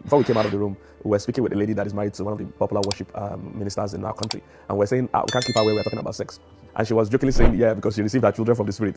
before we came out of the room, we were speaking with a lady that is married to one of the popular worship ministers in our country, and we're saying we can't keep her where we're talking about sex. And she was jokingly saying, yeah, because she received her children from the Spirit.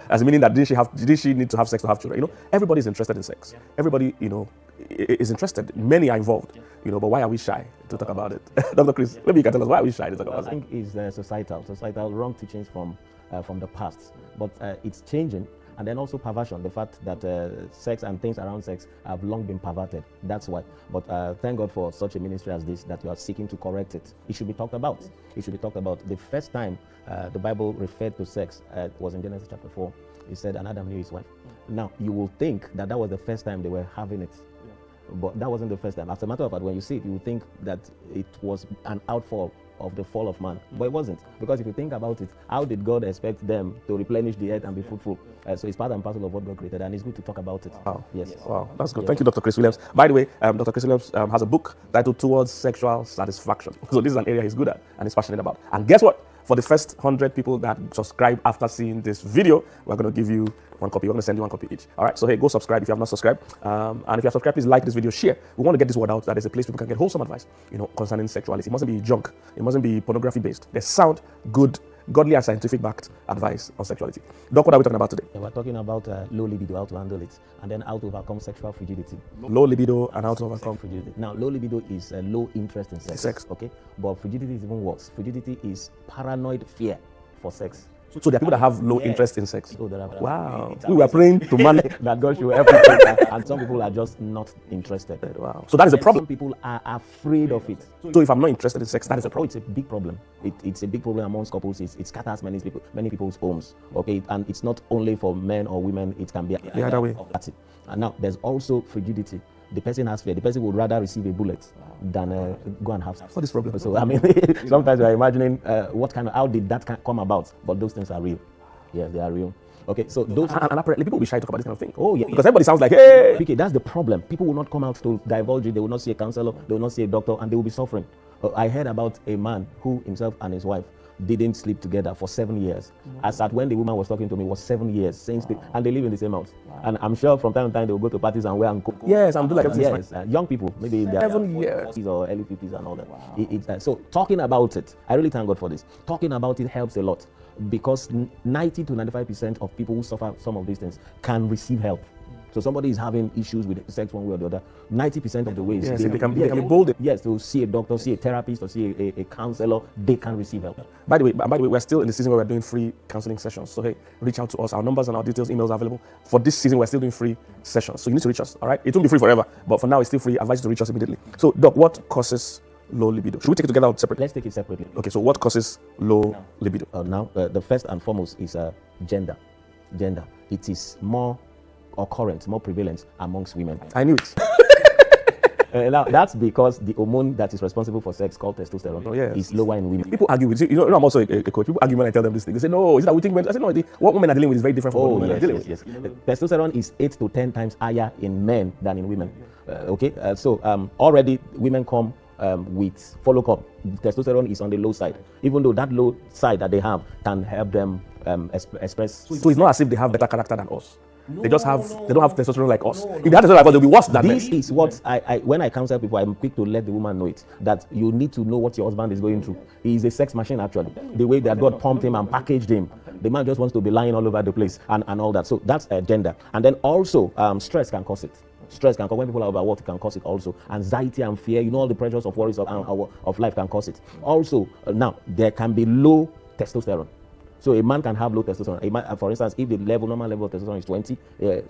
As meaning that did she need to have sex to have children? You know, everybody's interested in sex. Everybody, you know, is interested. Many are involved, you know, but why are we shy to talk about it? Dr. Chris, maybe you can tell us, why are we shy to talk about it? I think it's societal wrong teachings from the past, but it's changing. And then also perversion, the fact that sex and things around sex have long been perverted. That's why. But thank God for such a ministry as this, that you are seeking to correct it. It should be talked about. It should be talked about. The first time the Bible referred to sex was in Genesis chapter 4. It said, and Adam knew his wife. Now, you will think that that was the first time they were having it. But that wasn't the first time. As a matter of fact, when you see it, you will think that it was an outfall of the fall of man, but it wasn't. Because if you think about it, how did God expect them to replenish the earth and be fruitful? So it's part and parcel of what God created, and it's good to talk about it. Wow. Yes. Wow, that's good. Yes. Thank you, Dr. Chris Williams. By the way, Dr. Chris Williams has a book titled Towards Sexual Satisfaction. So this is an area he's good at and he's passionate about. And guess what? For the first 100 people that subscribe after seeing this video, we're going to give you one copy. We're going to send you one copy each. All right, so hey, go subscribe if you have not subscribed. And if you have subscribed, please like this video, share. We want to get this word out that there's a place people can get wholesome advice, you know, concerning sexuality. It mustn't be junk. It mustn't be pornography based. There's sound, good, godly and scientific backed advice on sexuality. Doc, what are we talking about today? We're talking about low libido, how to handle it, and then how to overcome sexual frigidity. Low libido and how to overcome frigidity. Now, low libido is low interest in sex. Okay, but frigidity is even worse. Frigidity is paranoid fear for sex. So there are people that have low interest in sex. So there are, wow. We were praying to manage that God should help people, and some people are just not interested. Wow. So that is a problem. Some people are afraid of it. So if I'm not interested in sex, that is a problem. It's a big problem. It's a big problem amongst couples. It scatters many people's homes. Okay, and it's not only for men or women. It can be the other way. That's it. And now there's also frigidity. The person has fear. The person would rather receive a bullet than go and have sex. What is the problem? So I mean, sometimes we are imagining how did that come about? But those things are real. Yes, they are real. Okay, so those and apparently people will be shy to talk about this kind of thing. Oh yeah, because everybody sounds like, hey. Okay, that's the problem. People will not come out to divulge it. They will not see a counselor. They will not see a doctor, and they will be suffering. I heard about a man who himself and his wife didn't sleep together for 7 years. As at when the woman was talking to me, it was 7 years since and they live in the same house. And I'm sure from time to time they will go to parties and wear and cook. Yes, I'm doing like yes, young people, maybe in their 7 years or early 50s and all that. Wow. So talking about it, I really thank God for this. Talking about it helps a lot, because 90 to 95% of people who suffer some of these things can receive help. So somebody is having issues with sex one way or the other, 90% of the ways they can be bold. Yes, to see a doctor, see a therapist, or see a counselor, they can receive help. By the way, we're still in the season where we're doing free counseling sessions. So hey, reach out to us. Our numbers and our details, emails are available. For this season, we're still doing free sessions. So you need to reach us, all right? It won't be free forever, but for now, it's still free. I advise you to reach us immediately. So Doc, what causes low libido? Should we take it together or separately? Let's take it separately. Okay, so what causes low libido? Now, the first and foremost is gender. Gender. It is more occurrent, more prevalent amongst women. I knew it. Now, that's because the hormone that is responsible for sex, called testosterone, is lower in women. People argue with you. You know, I'm also a coach. People argue when I tell them this thing. They say, no, is that we think men? I say, no, what women are dealing with is very different from what women are dealing with. Yes. Testosterone is 8 to 10 times higher in men than in women. So already women come with follow-up. Testosterone is on the low side, even though that low side that they have can help them express. So it's not as if they have better character than us. They don't have testosterone like us. If they had testosterone like us, they'll be worse than this. This is what when I counsel people, I'm quick to let the woman know it, that you need to know what your husband is going through. He is a sex machine, actually. The way that God pumped him and packaged him, the man just wants to be lying all over the place and all that. So that's gender. And then also stress can cause it. Stress can cause, when people are overworked, it can cause it also. Anxiety and fear, you know, all the pressures of worries of life can cause it. Also, now there can be low testosterone. So a man can have low testosterone. A man, for instance, if the normal level of testosterone is 20,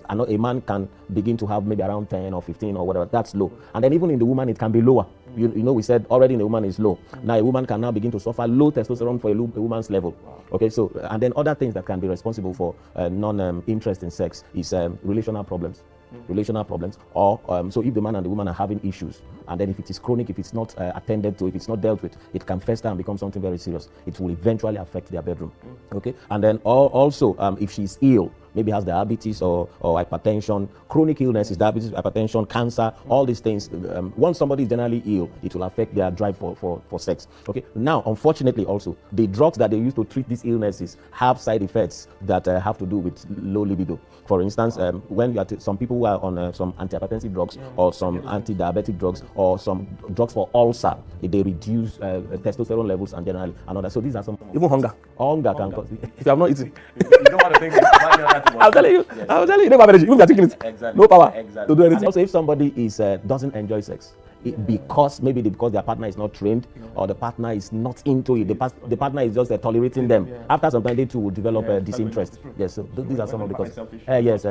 a man can begin to have maybe around 10 or 15 or whatever. That's low. And then even in the woman, it can be lower. You know, we said already in the woman is low. Now a woman can now begin to suffer low testosterone for a woman's level. Okay, so and then other things that can be responsible for non-interest in sex is relational problems. Relational problems, or so if the man and the woman are having issues, and then if it is chronic, if it's not attended to, if it's not dealt with, it can fester and become something very serious. It will eventually affect their bedroom. Okay, and then also if she's ill, maybe has diabetes or hypertension, chronic illnesses, diabetes, hypertension, cancer, all these things. Once somebody is generally ill, it will affect their drive for sex. Okay. Now, unfortunately, also the drugs that they use to treat these illnesses have side effects that have to do with low libido. For instance, when you are some people who are on some antihypertensive drugs or some anti-diabetic drugs or some drugs for ulcer, they reduce testosterone levels and generally another. So these are some. Even hunger. Hunger can cause. If you have not eaten, you don't want to think I'm telling you, yes. I'm telling you, you don't have energy. Even if you're taking it, exactly. No power Exactly. to do anything. And also, if somebody is doesn't enjoy sex, because their partner is not trained or the partner is not into it, the partner is just tolerating them. After some time, they too will develop disinterest. Yes, so these are some of the causes. Yes,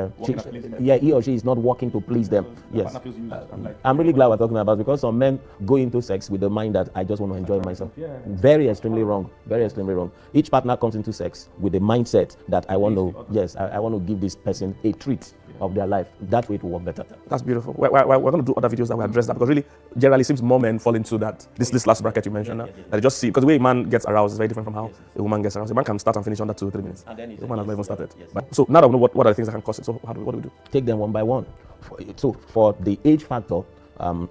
he or she is not working to please them. Yes, I'm really glad we're talking about, because some men go into sex with the mind that I just want to enjoy myself. Very extremely wrong. Very extremely wrong. Each partner comes into sex with the mindset that I want to, I want to give this person a treat of their life. That way it will work better. That's beautiful. We're going to do other videos that will address that, because really, generally, it seems more men fall into that. This last bracket you mentioned, that they just see, because the way a man gets aroused is very different from how a woman gets aroused. A man can start and finish under 2 or 3 minutes. And then the woman has not even started. But, so now that we know what are the things that can cause it, so what do we do? Take them one by one. So for the age factor,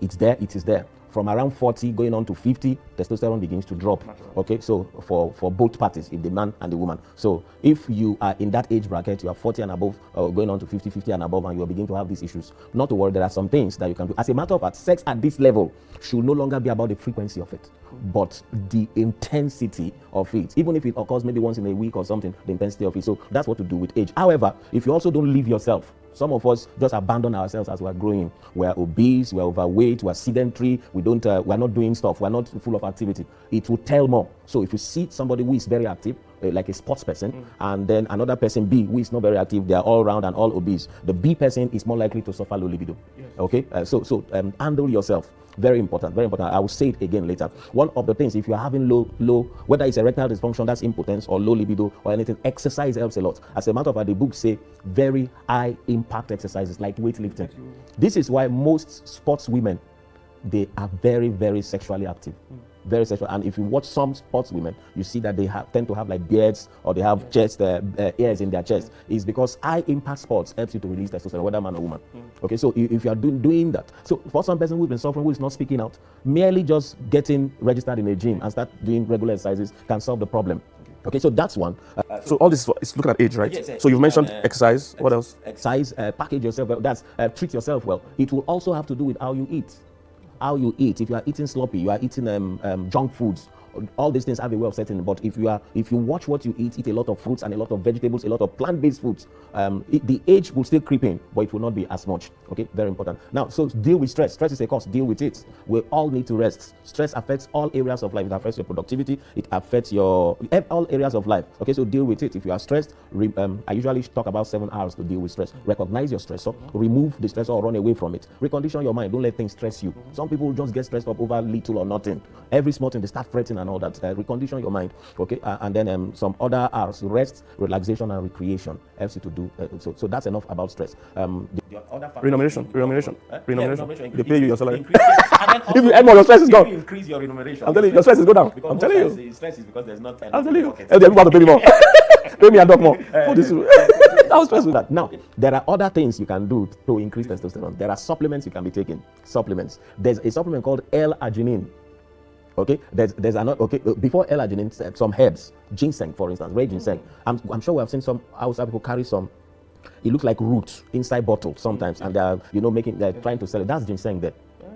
it's there. It is there. From around 40 going on to 50, testosterone begins to drop. Okay, so for both parties, if the man and the woman. So if you are in that age bracket, you are 40 and above, going on to 50, 50 and above, and you are beginning to have these issues, not to worry, there are some things that you can do. As a matter of fact, sex at this level should no longer be about the frequency of it, but the intensity of it. Even if it occurs maybe once in a week or something, the intensity of it. So that's what to do with age. However, if you also don't leave yourself, some of us just abandon ourselves as we're growing. We're obese, we're overweight, we're sedentary, we're not doing stuff, we're not full of activity. It will tell more. So if you see somebody who is very active, like a sports person, and then another person B who is not very active, they are all round and all obese, the B person is more likely to suffer low libido. Okay, so handle yourself. Very important, very important. I will say it again later. One of the things, if you're having low, whether it's erectile dysfunction, that's impotence, or low libido, or anything, exercise helps a lot. As a matter of fact, the books say very high impact exercises like weightlifting. This is why most sports women, they are very, very sexually active. Very sexual. And if you watch some sports women, you see that they tend to have like beards, or they have chest hairs in their chest. It's because high impact sports helps you to release testosterone, whether man or woman. Okay, so if you are doing that, so for some person who's been suffering, who is not speaking out, merely just getting registered in a gym and start doing regular exercises can solve the problem. Okay, so that's one. So all this is looking at age, right? Yes, so you've mentioned exercise. What else? Exercise, package yourself well. That's treat yourself well. It will also have to do with how you eat. How you eat. If you are eating sloppy, you are eating junk foods, all these things have a way of setting. But if you watch what you eat a lot of fruits and a lot of vegetables, a lot of plant-based foods, the age will still creep in, but it will not be as much. Okay, very important. Now, so deal with stress. Stress is a cause. Deal with it. We all need to rest. Stress affects all areas of life. It affects your productivity. It affects all areas of life. Okay, so deal with it. If you are stressed, I usually talk about 7 hours to deal with stress. Recognize your stressor, remove the stressor or run away from it. Recondition your mind. Don't let things stress you. Some people just get stressed up over little or nothing. Every small thing, they start fretting and all that. Recondition your mind. Okay, and then some other hours: rest, relaxation, and recreation helps you to do. So that's enough about stress. Remuneration. They pay you your salary. If you earn more, your stress is gone. You increase your remuneration. I'm telling you, your stress is go down. Because I'm telling you. Stress is because there's not. I'm telling you. People have to pay me more. Pay me and dog more. For this. How stressful that. Now, there are other things you can do to increase testosterone. There are supplements you can be taking. Supplements. There's a supplement called L-arginine. Okay, there's another. Okay, before L-arginine, some herbs, ginseng, for instance, red ginseng. I'm sure we have seen some outside people carry some. It looks like root inside bottles sometimes, and they're trying to sell it. That's ginseng there.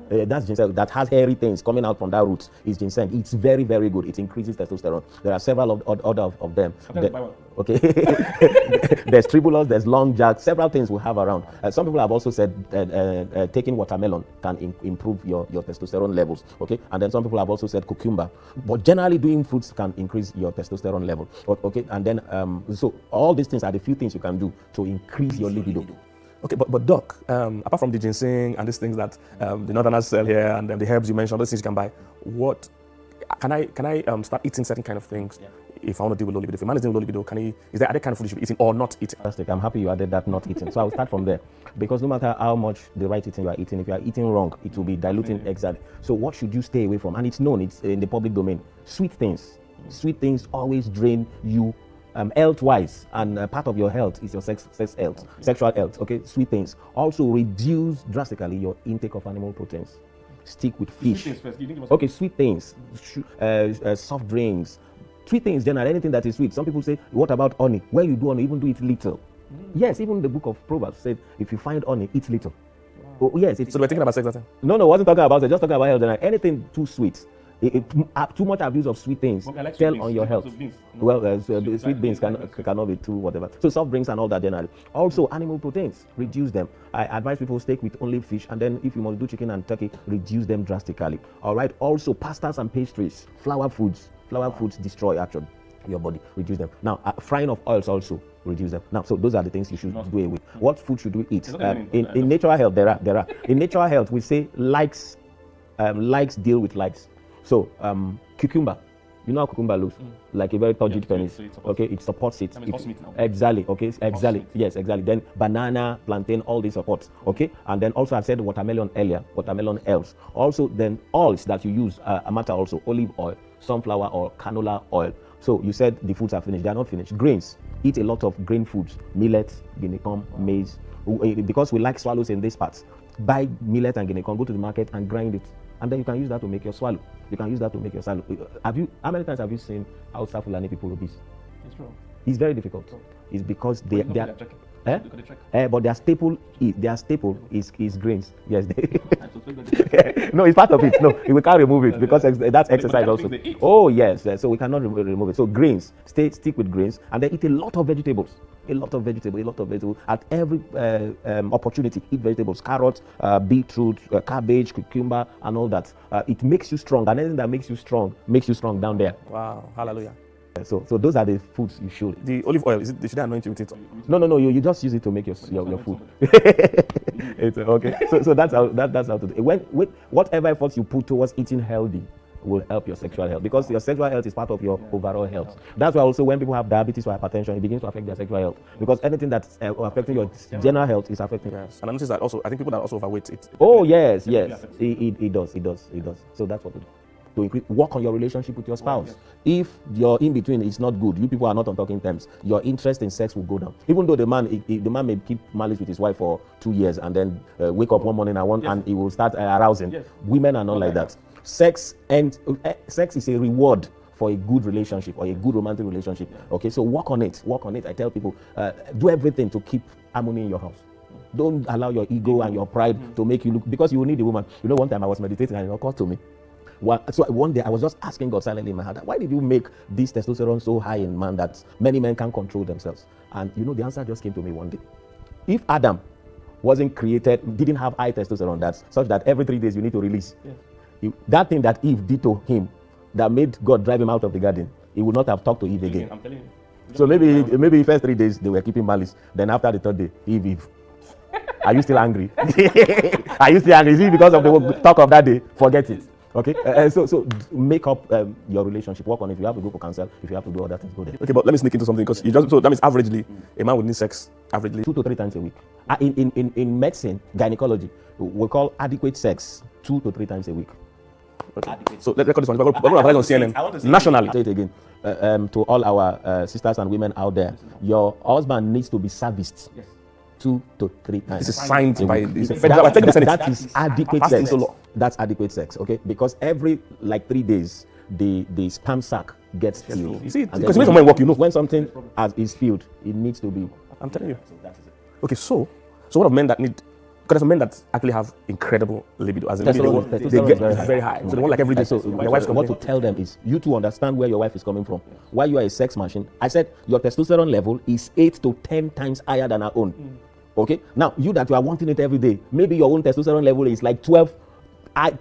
That's ginseng that has hairy things coming out from that root. Is ginseng. It's very, very good. It increases testosterone. There are several of them. Okay. There's tribulus, there's long jack, several things we have around. Some people have also said taking watermelon can improve your testosterone levels. Okay, and then some people have also said cucumber. But generally, doing fruits can increase your testosterone level. Okay, and then so all these things are the few things you can do to increase your libido. Okay, but Doc, apart from the ginseng and these things that the Northerners sell here and the herbs you mentioned, those things you can buy, what can I start eating certain kind of things if I want to deal with low libido? If a man is dealing with low libido, is there other kind of food you should be eating or not eating? Fantastic. I'm happy you added that not eating. So I'll start from there, because no matter how much the right eating you are eating, if you are eating wrong, it will be diluting exactly. So what should you stay away from? And it's known, it's in the public domain. Sweet things. Sweet things always drain you health-wise, and part of your health is your sexual health. Okay, sweet things also reduce drastically your intake of animal proteins. Stick with fish. Sweet things first. You think Okay, sweet things, soft drinks, sweet things. Generally, anything that is sweet. Some people say, "What about honey?" When you do honey, even do it little. Yes, even the book of Proverbs said, "If you find honey, eat little." Wow. Oh, yes. So we're thinking about sex that time? No, I wasn't talking about it. Just talking about health. Generally. Anything too sweet. Too much abuse of sweet things tell on your health. Well, sweet beans cannot be too whatever. So soft drinks and all that generally. Also, animal proteins, reduce them. I advise people stick with only fish, and then if you must do chicken and turkey, reduce them drastically. All right. Also, pastas and pastries, flour foods destroy actually your body. Reduce them. Now, frying of oils also reduce them. Now, so those are the things you should do away with. What food should we eat? In natural health, there are. In natural health, we say likes deal with likes. So, cucumber, you know how cucumber looks? Like a very turgid penis. Okay, it supports it. Exactly, okay, exactly. Yes, exactly. Then banana, plantain, all these supports. Okay, and then also I said watermelon earlier, watermelon helps. Also, then oils that you use matter also, olive oil, sunflower or canola oil. So you said the foods are finished. They are not finished. Grains, eat a lot of grain foods, millet, guinea corn, maize. Because we like swallows in these parts, buy millet and guinea corn, go to the market and grind it. And then you can use that to make your swallow. You can use that to make your swallow. How many times have you seen Hausa Fulani people obese? It's true. It's very difficult. It's because they are. Eh? But their staple is grains. Yes. No, it's part of it. No, we can't remove it because that's exercise also. Oh yes, so we cannot remove it. So grains, stick with grains, and then eat a lot of vegetables. A lot of vegetables. At every opportunity, eat vegetables, carrots, beetroot, cabbage, cucumber, and all that. It makes you strong, and anything that makes you strong down there. Wow, hallelujah. So those are the foods you should. The olive oil, should I anoint you with it? No. You just use it to make your food. It's okay. So that's how to do it. Whatever efforts you put towards eating healthy will help your sexual health, because your sexual health is part of your overall health. That's why also when people have diabetes or hypertension, it begins to affect their sexual health, because anything that's affecting your general health is affecting. Yes. And I noticed that also. I think people that are also overweight. Oh yes. It does. So that's what we do. To increase, work on your relationship with your spouse. If your in between is not good, you people are not on talking terms, your interest in sex will go down. Even though the man may keep malice with his wife for 2 years and then wake up one morning and he will start arousing. Yes. Women are not like that. Sex is a reward for a good relationship or a good romantic relationship. Okay, so work on it. I tell people, do everything to keep harmony in your house. Don't allow your ego and your pride to make you look, because you will need a woman. You know, one time I was meditating and it occurred to me. So one day I was just asking God silently in my heart, why did you make this testosterone so high in man that many men can't control themselves? And you know, the answer just came to me one day. If Adam wasn't created, didn't have high testosterone, that's such that every 3 days you need to release. Yeah. That thing that Eve did to him, that made God drive him out of the garden, he would not have talked to Eve again. I'm telling you. So maybe the first 3 days they were keeping malice. Then after the 3rd day, Eve. Are you still angry? Are you still angry? Is it because of the talk of that day? Forget it. Okay, so make up your relationship, work on it. If you have to go for counsel, if you have to do all that, go there. Okay, but let me sneak into something, because so that means averagely, a man would need sex averagely 2 to 3 times a week. In medicine, gynecology, we call adequate sex 2 to 3 times a week. Okay. So let's record this one. We're going to on CNN nationally. Say it again to all our sisters and women out there. Your husband needs to be serviced. Yes. 2 to 3 times. This is signed by the that is adequate sex. That's adequate sex, okay? Because every 3 days, the sperm sac gets filled. You see, because when someone work, you know. When something is filled, it needs to be. I'm telling you. Okay, so what of men that need? Because some men that actually have incredible libido, as in they get very high. So they want like every day. So their wife's what to tell them is you to understand where your wife is coming from. Why you are a sex machine? I said your testosterone level is 8 to 10 times higher than our own. Okay, now you that you are wanting it every day, maybe your own testosterone level is like 12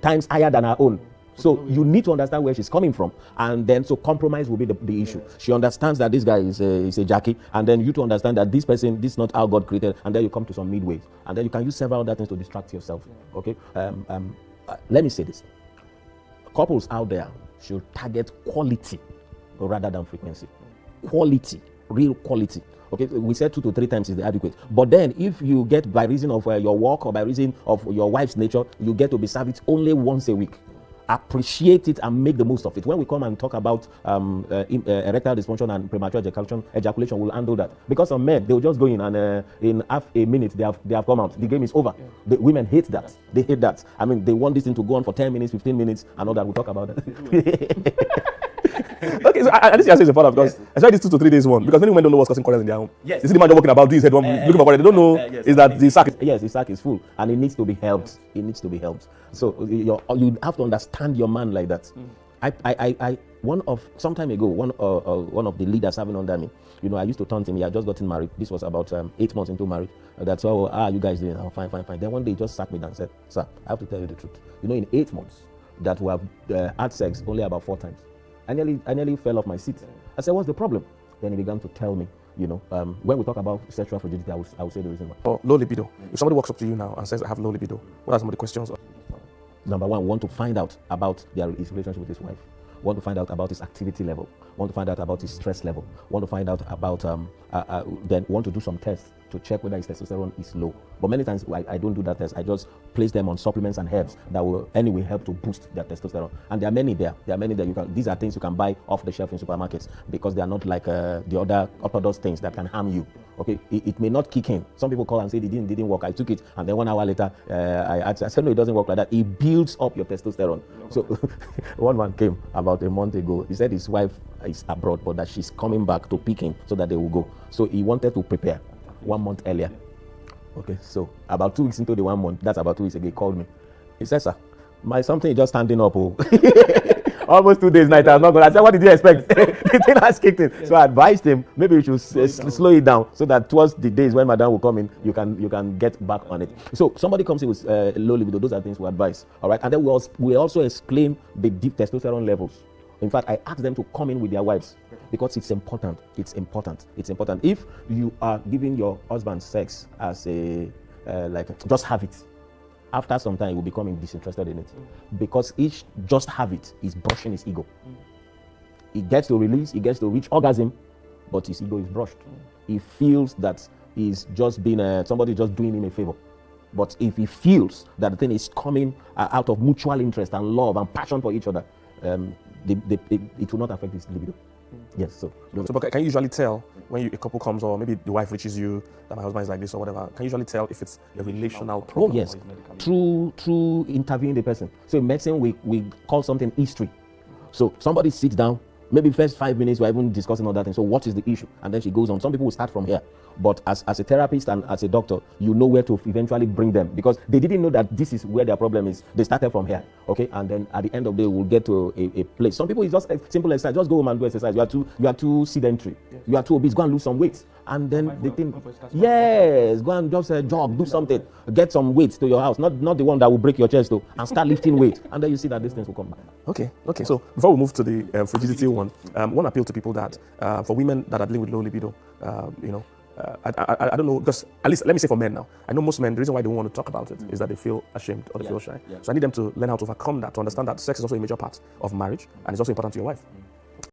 times higher than our own. So you need to understand where she's coming from, and then so compromise will be the issue. She understands that this guy is a Jackie, and then you to understand that this person, this is not how God created, and then you come to some midway, and then you can use several other things to distract yourself. Okay, let me say this: couples out there should target quality rather than frequency. Quality, real quality. Okay, we said 2 to 3 times is the adequate. But then if you get, by reason of your work or by reason of your wife's nature, you get to be serviced only once a week. appreciate it and make the most of it. When we come and talk about erectile dysfunction and premature ejaculation, we'll handle that. Because some men, they'll just go in and in half a minute they have come out. The game is over. The women hate that. They hate that. I mean, they want this thing to go on for 10 minutes, 15 minutes, and all that. We'll talk about that. Okay, so I this is important because especially this 2 to 3 days one, because many women don't know what's causing quarrels in their home. Yes. You see the man just walking about, doing his head one, looking for quarrel. They don't know is that the sack. Yes, the sack is full, and it needs to be helped. It needs to be helped. So you have to understand your man like that. Some time ago, one of the leaders having under me, I used to taunt him. He had just gotten married. This was about 8 months into marriage. That's how you guys doing? Oh, fine. Then one day he just sat me down and said, "Sir, I have to tell you the truth. In 8 months that we have had sex only about 4 times. I nearly fell off my seat. I said, what's the problem? Then he began to tell me, when we talk about sexual fragility, I will say the reason why. Oh, low libido. If somebody walks up to you now and says, I have low libido, what are some of the questions? Number one, want to find out about his relationship with his wife. Want to find out about his activity level. Want to find out about his stress level. Want to find out about, then want to do some tests to check whether his testosterone is low. But many times I don't do that test. I just place them on supplements and herbs that will anyway help to boost their testosterone. And there are many there. These are things you can buy off the shelf in supermarkets because they are not like the other orthodox things that can harm you. Okay, it may not kick in. Some people call and say it didn't work. I took it, and then 1 hour later, I said no, it doesn't work like that. It builds up your testosterone. So one man came about a month ago. He said his wife is abroad, but that she's coming back to pick him so that they will go. So he wanted to prepare 1 month earlier. Okay, so about 2 weeks into the 1 month, that's about 2 weeks ago, he called me. He said, sir, my something is just standing up. Oh. Almost 2 days night. I was not going. I said, what did you expect? The thing has kicked in. So I advised him, maybe you should slow it down so that towards the days when madam will come in, you can get back on it. So somebody comes in with low libido. Those are things we advise. All right, and then we also explain the deep testosterone levels. In fact, I ask them to come in with their wives because it's important. It's important. If you are giving your husband sex as just have it, after some time, he will become disinterested in it. Because each just have it is brushing his ego. He gets to release, he gets to reach orgasm, but his ego is brushed. He feels that he's just been somebody just doing him a favor. But if he feels that the thing is coming out of mutual interest and love and passion for each other, it will not affect his libido. Yes, so but can you usually tell when a couple comes, or maybe the wife reaches you that my husband is like this or whatever? Can you usually tell if it's a relational problem? Oh yes, through interviewing the person. So in medicine we call something history. So somebody sits down, maybe first 5 minutes we're even discussing all that thing. So what is the issue? And then she goes on. Some people will start from here. But as a therapist and as a doctor, you know where to eventually bring them because they didn't know that this is where their problem is. They started from here, okay? And then at the end of the day, we'll get to a place. Some people, it's just simple exercise. Just go home and do exercise. You are too sedentary. You are too obese. Go and lose some weight. And then they think, yes, go and just jog, do something. Get some weight to your house. Not the one that will break your chest, though. And start lifting weight. And then you see that these things will come back. Okay. So before we move to the frigidity one, I want to appeal to people that for women that are dealing with low libido, I don't know, because at least let me say for men now. I know most men, the reason why they don't want to talk about it is that they feel ashamed or they feel shy. So I need them to learn how to overcome that, to understand that sex is also a major part of marriage and it's also important to your wife.